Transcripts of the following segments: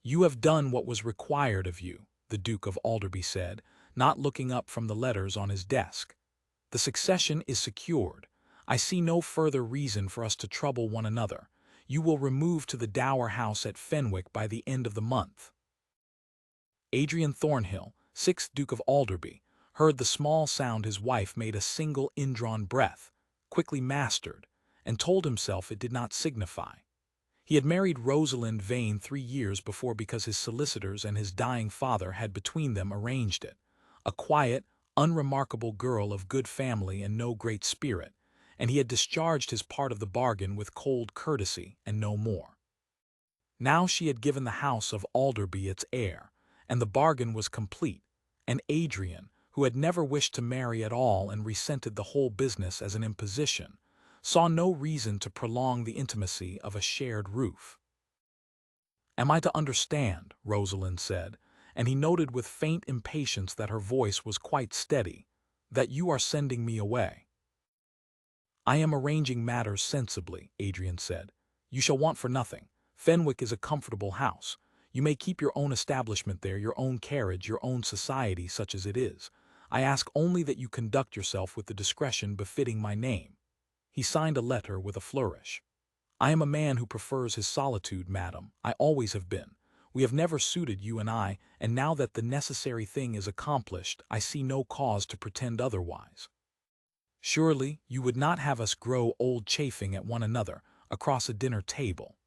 "You have done what was required of you," the Duke of Alderby said, not looking up from the letters on his desk. "The succession is secured. I see no further reason for us to trouble one another. You will remove to the dower house at Fenwick by the end of the month." Adrian Thornhill, 6th Duke of Alderby, heard the small sound his wife made a single indrawn breath, quickly mastered, and told himself it did not signify. He had married Rosalind Vane 3 years before because his solicitors and his dying father had between them arranged it, a quiet, unremarkable girl of good family and no great spirit, and he had discharged his part of the bargain with cold courtesy and no more. Now she had given the house of Alderby its heir, and the bargain was complete, and Adrian, who had never wished to marry at all and resented the whole business as an imposition, saw no reason to prolong the intimacy of a shared roof. "Am I to understand," Rosalind said, and he noted with faint impatience that her voice was quite steady, "that you are sending me away?" "I am arranging matters sensibly," Adrian said. "You shall want for nothing. Fenwick is a comfortable house. You may keep your own establishment there, your own carriage, your own society, such as it is. I ask only that you conduct yourself with the discretion befitting my name." He signed a letter with a flourish. "I am a man who prefers his solitude, madam. I always have been. We have never suited, you and I, and now that the necessary thing is accomplished, I see no cause to pretend otherwise. Surely you would not have us grow old chafing at one another across a dinner table."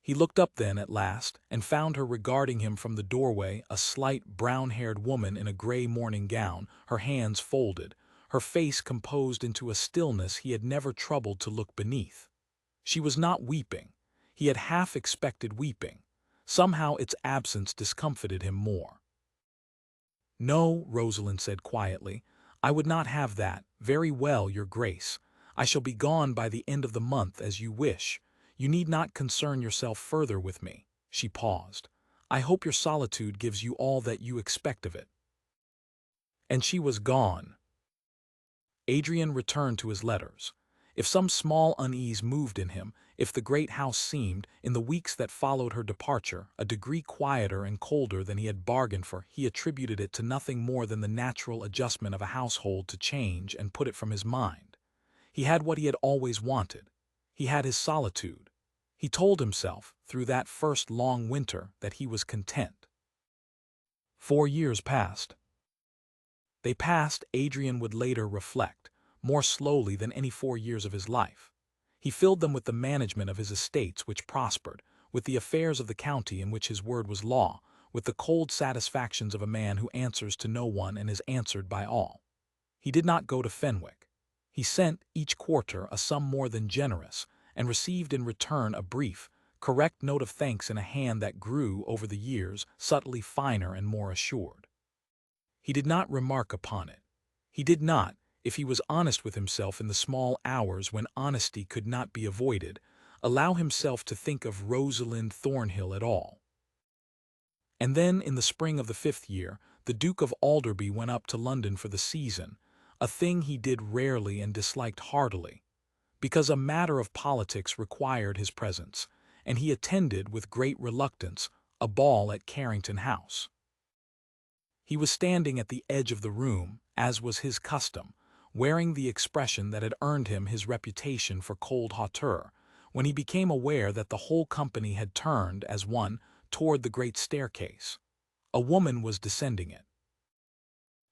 He looked up then at last and found her regarding him from the doorway, a slight, brown-haired woman in a gray morning gown, her hands folded, her face composed into a stillness he had never troubled to look beneath. She was not weeping. He had half expected weeping. Somehow its absence discomfited him more. "No," Rosalind said quietly, "I would not have that. Very well, your grace. I shall be gone by the end of the month as you wish. You need not concern yourself further with me." She paused. "I hope your solitude gives you all that you expect of it." And she was gone. Adrian returned to his letters. If some small unease moved in him, if the great house seemed, in the weeks that followed her departure, a degree quieter and colder than he had bargained for, he attributed it to nothing more than the natural adjustment of a household to change and put it from his mind. He had what he had always wanted. He had his solitude. He told himself, through that first long winter, that he was content. 4 years passed. They passed, Adrian would later reflect, more slowly than any 4 years of his life. He filled them with the management of his estates which prospered, with the affairs of the county in which his word was law, with the cold satisfactions of a man who answers to no one and is answered by all. He did not go to Fenwick. He sent, each quarter, a sum more than generous, and received in return a brief, correct note of thanks in a hand that grew, over the years, subtly finer and more assured. He did not remark upon it. He did not, if he was honest with himself in the small hours when honesty could not be avoided, allow himself to think of Rosalind Thornhill at all. And then, in the spring of the 5th year, the Duke of Alderby went up to London for the season, a thing he did rarely and disliked heartily, because a matter of politics required his presence, and he attended, with great reluctance, a ball at Carrington House. He was standing at the edge of the room, as was his custom, wearing the expression that had earned him his reputation for cold hauteur, when he became aware that the whole company had turned, as one, toward the great staircase. A woman was descending it.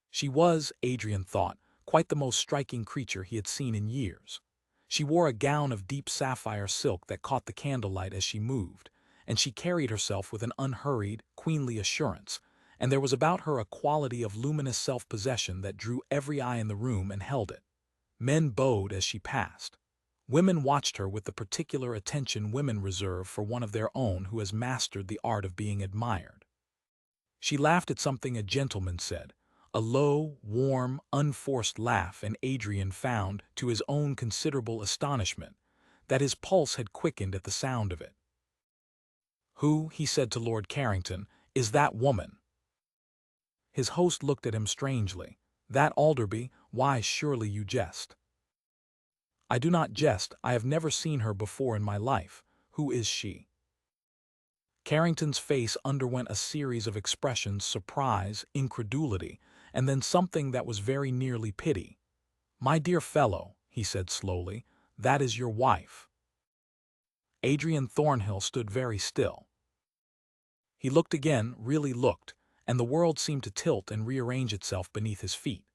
She was, Adrian thought, quite the most striking creature he had seen in years. She wore a gown of deep sapphire silk that caught the candlelight as she moved, and she carried herself with an unhurried, queenly assurance, and there was about her a quality of luminous self-possession that drew every eye in the room and held it. Men bowed as she passed. Women watched her with the particular attention women reserve for one of their own who has mastered the art of being admired. She laughed at something a gentleman said, a low, warm, unforced laugh, and Adrian found, to his own considerable astonishment, that his pulse had quickened at the sound of it. "Who," he said to Lord Carrington, "is that woman?" His host looked at him strangely. "That Alderby? Why, surely you jest." "I do not jest. I have never seen her before in my life. Who is she?" Carrington's face underwent a series of expressions: surprise, incredulity, and then something that was very nearly pity. "My dear fellow," he said slowly, "that is your wife." Adrian Thornhill stood very still. He looked again, really looked, and the world seemed to tilt and rearrange itself beneath his feet.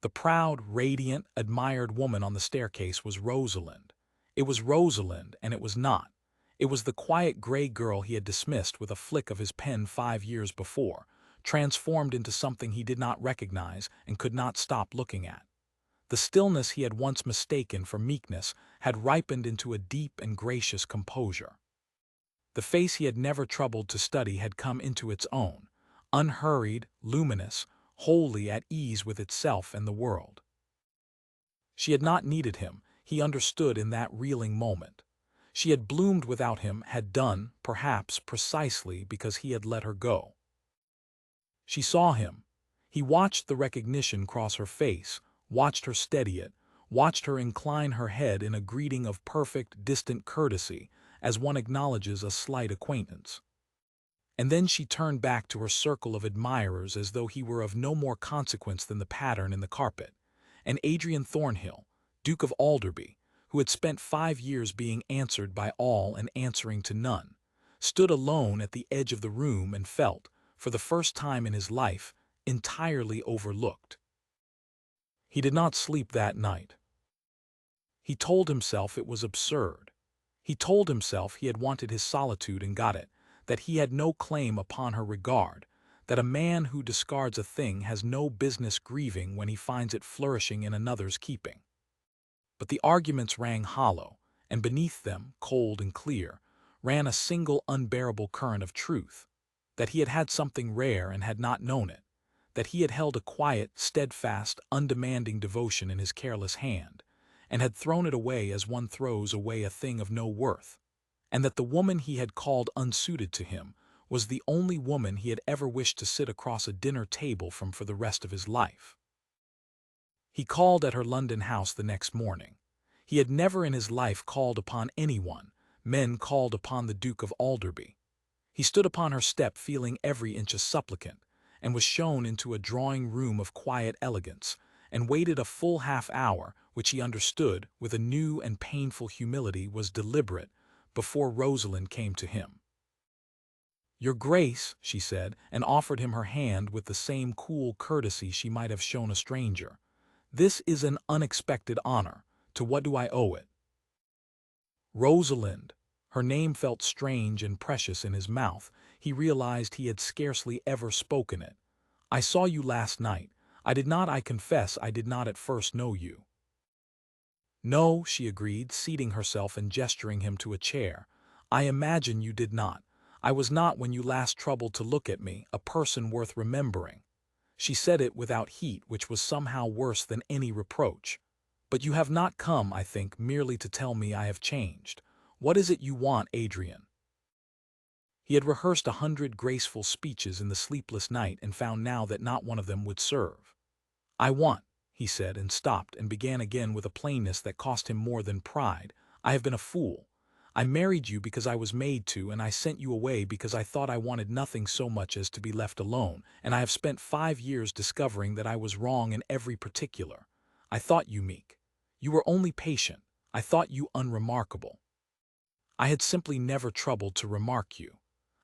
The proud, radiant, admired woman on the staircase was Rosalind. It was Rosalind, and it was not. It was the quiet gray girl he had dismissed with a flick of his pen 5 years before, transformed into something he did not recognize and could not stop looking at. The stillness he had once mistaken for meekness had ripened into a deep and gracious composure. The face he had never troubled to study had come into its own, unhurried, luminous, wholly at ease with itself and the world. She had not needed him, he understood in that reeling moment. She had bloomed without him, had done, perhaps, precisely because he had let her go. She saw him. He watched the recognition cross her face, watched her steady it, watched her incline her head in a greeting of perfect, distant courtesy, as one acknowledges a slight acquaintance. And then she turned back to her circle of admirers as though he were of no more consequence than the pattern in the carpet. And Adrian Thornhill, Duke of Alderby, who had spent 5 years being answered by all and answering to none, stood alone at the edge of the room and felt, for the first time in his life, entirely overlooked. He did not sleep that night. He told himself it was absurd. He told himself he had wanted his solitude and got it, that he had no claim upon her regard, that a man who discards a thing has no business grieving when he finds it flourishing in another's keeping. But the arguments rang hollow, and beneath them, cold and clear, ran a single unbearable current of truth, that he had had something rare and had not known it, that he had held a quiet, steadfast, undemanding devotion in his careless hand, and had thrown it away as one throws away a thing of no worth, and that the woman he had called unsuited to him was the only woman he had ever wished to sit across a dinner table from for the rest of his life. He called at her London house the next morning. He had never in his life called upon anyone. Men called upon the Duke of Alderby. He stood upon her step feeling every inch a supplicant, and was shown into a drawing-room of quiet elegance, and waited a full half-hour, which he understood, with a new and painful humility, was deliberate, before Rosalind came to him. "Your Grace," she said, and offered him her hand with the same cool courtesy she might have shown a stranger. "This is an unexpected honor. To what do I owe it?" Rosalind. Her name felt strange and precious in his mouth. He realized he had scarcely ever spoken it. "I saw you last night. I confess I did not at first know you." "No," she agreed, seating herself and gesturing him to a chair. "I imagine you did not. I was not, when you last troubled to look at me, a person worth remembering." She said it without heat, which was somehow worse than any reproach. "But you have not come, I think, merely to tell me I have changed. What is it you want, Adrian?" He had rehearsed 100 graceful speeches in the sleepless night and found now that not one of them would serve. "I want," he said, and stopped and began again with a plainness that cost him more than pride. "I have been a fool. I married you because I was made to, and I sent you away because I thought I wanted nothing so much as to be left alone, and I have spent 5 years discovering that I was wrong in every particular. I thought you meek. You were only patient. I thought you unremarkable. I had simply never troubled to remark you.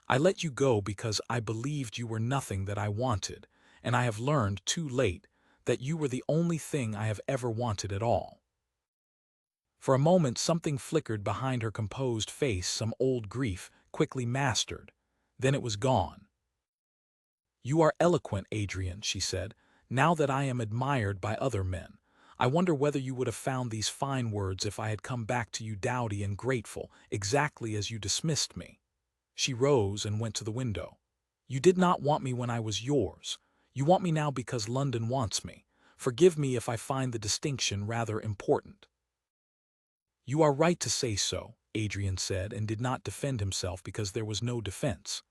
I let you go because I believed you were nothing that I wanted, and I have learned, too late, that you were the only thing I have ever wanted at all." For a moment something flickered behind her composed face, some old grief, quickly mastered. Then it was gone. "You are eloquent, Adrian," she said, "now that I am admired by other men. I wonder whether you would have found these fine words if I had come back to you dowdy and grateful, exactly as you dismissed me." She rose and went to the window. "You did not want me when I was yours. You want me now because London wants me. Forgive me if I find the distinction rather important." "You are right to say so," Adrian said, and did not defend himself because there was no defense.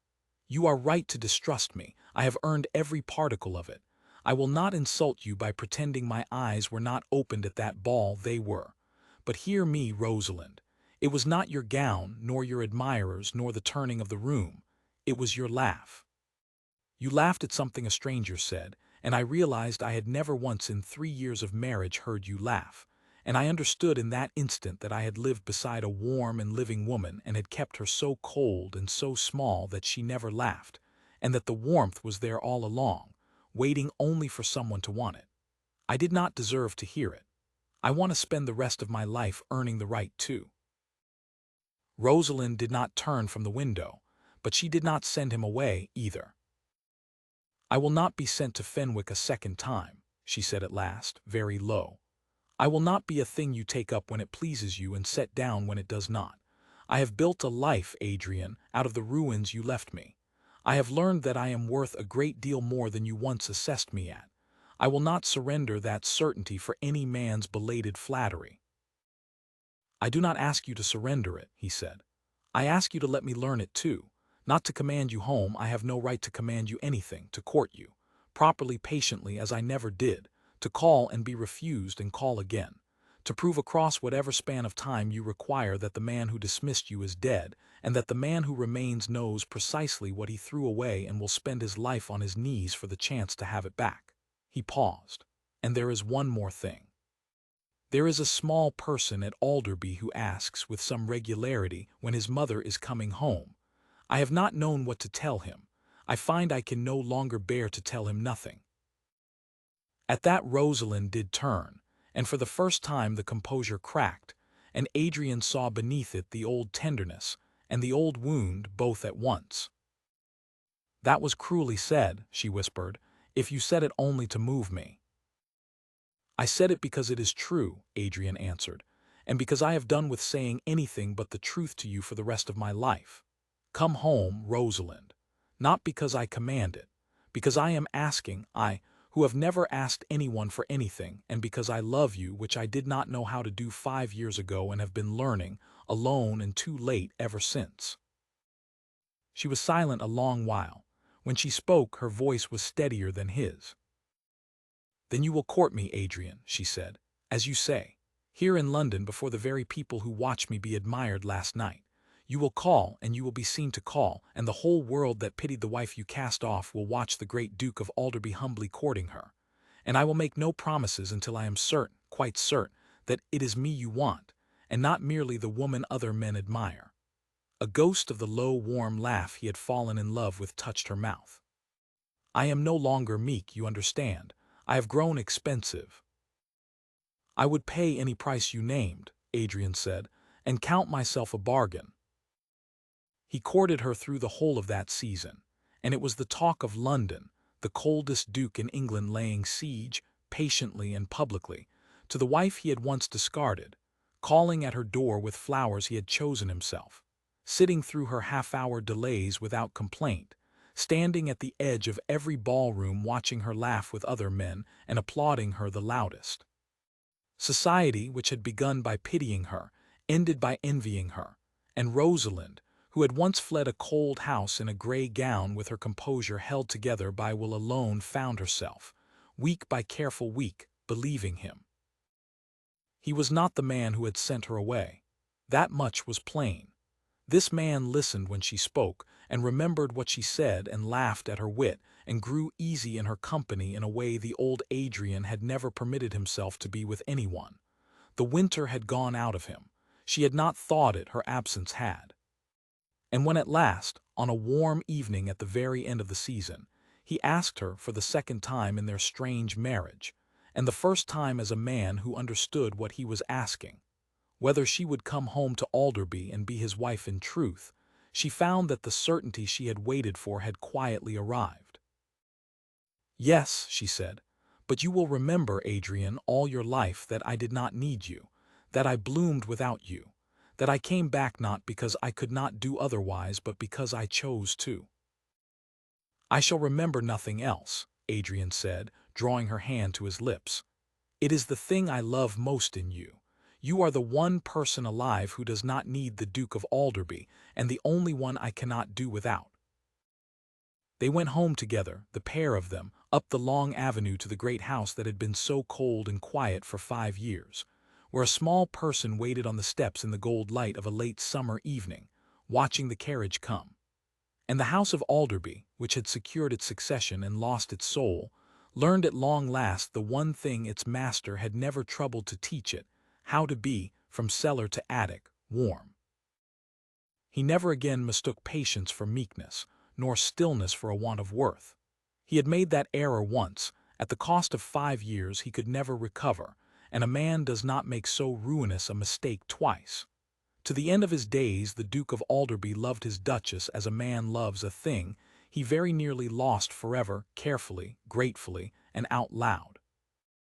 "You are right to distrust me. I have earned every particle of it. I will not insult you by pretending my eyes were not opened at that ball. They were. But hear me, Rosalind. It was not your gown, nor your admirers, nor the turning of the room. It was your laugh. You laughed at something a stranger said, and I realized I had never once in 3 years of marriage heard you laugh, and I understood in that instant that I had lived beside a warm and living woman and had kept her so cold and so small that she never laughed, and that the warmth was there all along, waiting only for someone to want it. I did not deserve to hear it. I want to spend the rest of my life earning the right to. Rosalind did not turn from the window, but she did not send him away either. I will not be sent to Fenwick a second time, she said at last, very low. I will not be a thing you take up when it pleases you and set down when it does not. I have built a life, Adrian, out of the ruins you left me. I have learned that I am worth a great deal more than you once assessed me at. I will not surrender that certainty for any man's belated flattery. I do not ask you to surrender it, he said. I ask you to let me learn it too. Not to command you home, I have no right to command you anything, to court you, properly patiently as I never did, to call and be refused and call again, to prove across whatever span of time you require that the man who dismissed you is dead, and that the man who remains knows precisely what he threw away and will spend his life on his knees for the chance to have it back. He paused. And there is one more thing. There is a small person at Alderby who asks with some regularity when his mother is coming home. I have not known what to tell him. I find I can no longer bear to tell him nothing. At that Rosalind did turn, and for the first time the composure cracked, and Adrian saw beneath it the old tenderness and the old wound both at once. That was cruelly said, she whispered, if you said it only to move me. I said it because it is true, Adrian answered, and because I have done with saying anything but the truth to you for the rest of my life. Come home, Rosalind. Not because I command it, because I am asking, I, who have never asked anyone for anything, and because I love you, which I did not know how to do 5 years ago and have been learning, alone and too late ever since. She was silent a long while. When she spoke, her voice was steadier than his. Then you will court me, Adrian, she said, as you say, here in London before the very people who watched me be admired last night. You will call, and you will be seen to call, and the whole world that pitied the wife you cast off will watch the great Duke of Alderby humbly courting her. And I will make no promises until I am certain, quite certain, that it is me you want, and not merely the woman other men admire. A ghost of the low, warm laugh he had fallen in love with touched her mouth. I am no longer meek, you understand. I have grown expensive. I would pay any price you named, Adrian said, and count myself a bargain. He courted her through the whole of that season, and it was the talk of London, the coldest duke in England laying siege, patiently and publicly, to the wife he had once discarded, calling at her door with flowers he had chosen himself, sitting through her half-hour delays without complaint, standing at the edge of every ballroom watching her laugh with other men and applauding her the loudest. Society, which had begun by pitying her, ended by envying her, and Rosalind, who had once fled a cold house in a gray gown with her composure held together by will alone, found herself, week by careful week, believing him. He was not the man who had sent her away. That much was plain. This man listened when she spoke, and remembered what she said, and laughed at her wit, and grew easy in her company in a way the old Adrian had never permitted himself to be with anyone. The winter had gone out of him. She had not thought it, her absence had. And when at last, on a warm evening at the very end of the season, he asked her for the second time in their strange marriage, and the first time as a man who understood what he was asking, whether she would come home to Alderby and be his wife in truth, she found that the certainty she had waited for had quietly arrived. Yes, she said, but you will remember, Adrian, all your life that I did not need you, that I bloomed without you, that I came back not because I could not do otherwise but because I chose to. I shall remember nothing else, Adrian said, drawing her hand to his lips. It is the thing I love most in you. You are the one person alive who does not need the Duke of Alderby, and the only one I cannot do without. They went home together, the pair of them, up the long avenue to the great house that had been so cold and quiet for 5 years, where a small person waited on the steps in the gold light of a late summer evening, watching the carriage come. And the House of Alderby, which had secured its succession and lost its soul, learned at long last the one thing its master had never troubled to teach it, how to be, from cellar to attic, warm. He never again mistook patience for meekness, nor stillness for a want of worth. He had made that error once, at the cost of 5 years he could never recover, and a man does not make so ruinous a mistake twice. To the end of his days the Duke of Alderby loved his Duchess as a man loves a thing he very nearly lost forever, carefully, gratefully, and out loud.